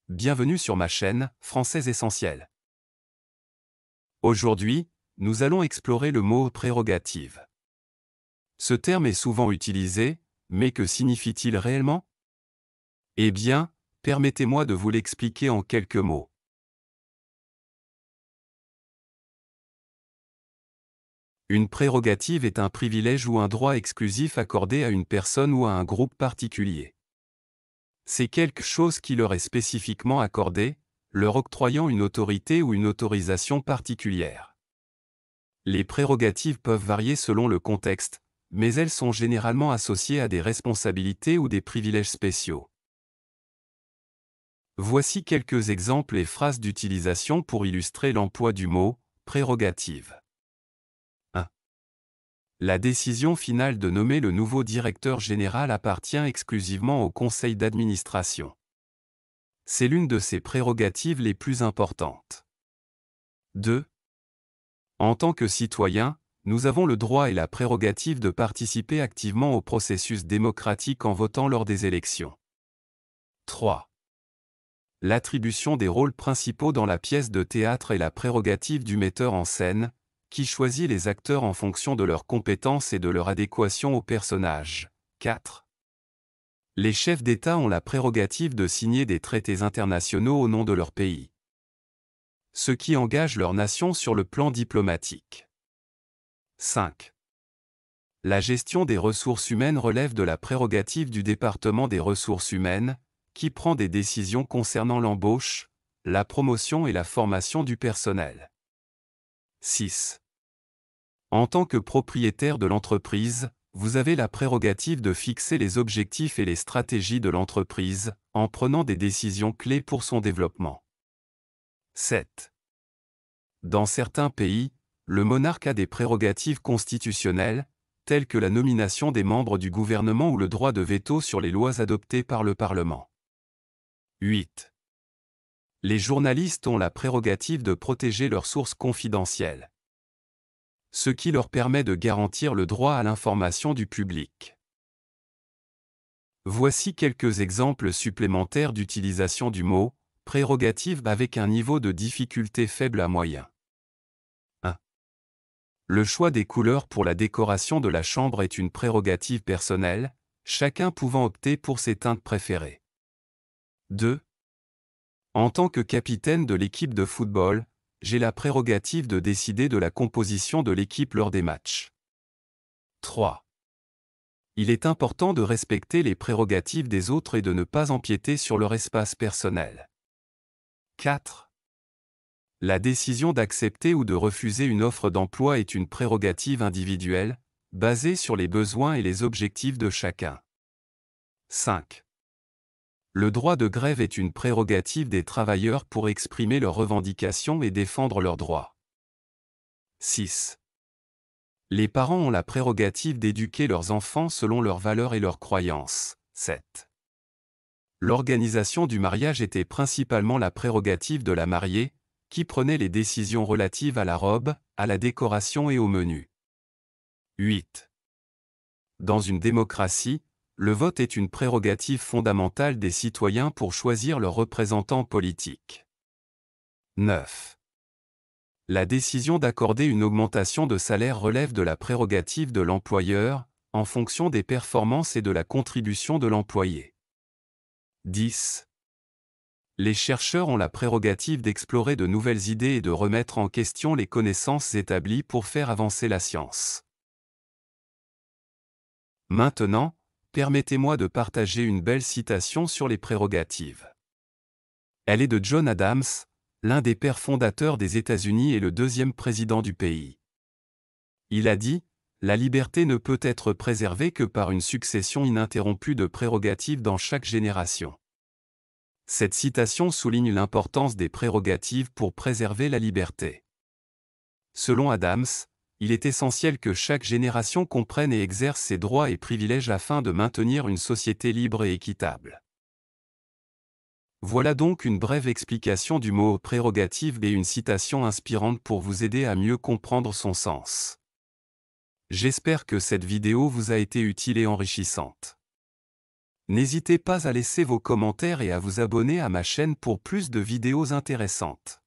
Bienvenue sur ma chaîne, Français Essentiel. Aujourd'hui, nous allons explorer le mot prérogative. Ce terme est souvent utilisé, mais que signifie-t-il réellement? Eh bien, permettez-moi de vous l'expliquer en quelques mots. Une prérogative est un privilège ou un droit exclusif accordé à une personne ou à un groupe particulier. C'est quelque chose qui leur est spécifiquement accordé, leur octroyant une autorité ou une autorisation particulière. Les prérogatives peuvent varier selon le contexte, mais elles sont généralement associées à des responsabilités ou des privilèges spéciaux. Voici quelques exemples et phrases d'utilisation pour illustrer l'emploi du mot « prérogative ». 1. La décision finale de nommer le nouveau directeur général appartient exclusivement au conseil d'administration. C'est l'une de ses prérogatives les plus importantes. 2. En tant que citoyen, nous avons le droit et la prérogative de participer activement au processus démocratique en votant lors des élections. 3. L'attribution des rôles principaux dans la pièce de théâtre est la prérogative du metteur en scène, qui choisit les acteurs en fonction de leurs compétences et de leur adéquation au personnage. 4. Les chefs d'État ont la prérogative de signer des traités internationaux au nom de leur pays, ce qui engage leur nation sur le plan diplomatique. 5. La gestion des ressources humaines relève de la prérogative du département des ressources humaines, qui prend des décisions concernant l'embauche, la promotion et la formation du personnel. 6. En tant que propriétaire de l'entreprise, vous avez la prérogative de fixer les objectifs et les stratégies de l'entreprise, en prenant des décisions clés pour son développement. 7. Dans certains pays, le monarque a des prérogatives constitutionnelles, telles que la nomination des membres du gouvernement ou le droit de veto sur les lois adoptées par le Parlement. 8. Les journalistes ont la prérogative de protéger leurs sources confidentielles, ce qui leur permet de garantir le droit à l'information du public. Voici quelques exemples supplémentaires d'utilisation du mot « prérogative » avec un niveau de difficulté faible à moyen. 1. Le choix des couleurs pour la décoration de la chambre est une prérogative personnelle, chacun pouvant opter pour ses teintes préférées. 2. En tant que capitaine de l'équipe de football, j'ai la prérogative de décider de la composition de l'équipe lors des matchs. 3. Il est important de respecter les prérogatives des autres et de ne pas empiéter sur leur espace personnel. 4. La décision d'accepter ou de refuser une offre d'emploi est une prérogative individuelle, basée sur les besoins et les objectifs de chacun. 5. Le droit de grève est une prérogative des travailleurs pour exprimer leurs revendications et défendre leurs droits. 6. Les parents ont la prérogative d'éduquer leurs enfants selon leurs valeurs et leurs croyances. 7. L'organisation du mariage était principalement la prérogative de la mariée, qui prenait les décisions relatives à la robe, à la décoration et au menu. 8. Dans une démocratie, le vote est une prérogative fondamentale des citoyens pour choisir leurs représentants politiques. 9. La décision d'accorder une augmentation de salaire relève de la prérogative de l'employeur, en fonction des performances et de la contribution de l'employé. 10. Les chercheurs ont la prérogative d'explorer de nouvelles idées et de remettre en question les connaissances établies pour faire avancer la science. Maintenant, permettez-moi de partager une belle citation sur les prérogatives. Elle est de John Adams, l'un des pères fondateurs des États-Unis et le deuxième président du pays. Il a dit « La liberté ne peut être préservée que par une succession ininterrompue de prérogatives dans chaque génération. » Cette citation souligne l'importance des prérogatives pour préserver la liberté. Selon Adams, il est essentiel que chaque génération comprenne et exerce ses droits et privilèges afin de maintenir une société libre et équitable. Voilà donc une brève explication du mot « prérogative » et une citation inspirante pour vous aider à mieux comprendre son sens. J'espère que cette vidéo vous a été utile et enrichissante. N'hésitez pas à laisser vos commentaires et à vous abonner à ma chaîne pour plus de vidéos intéressantes.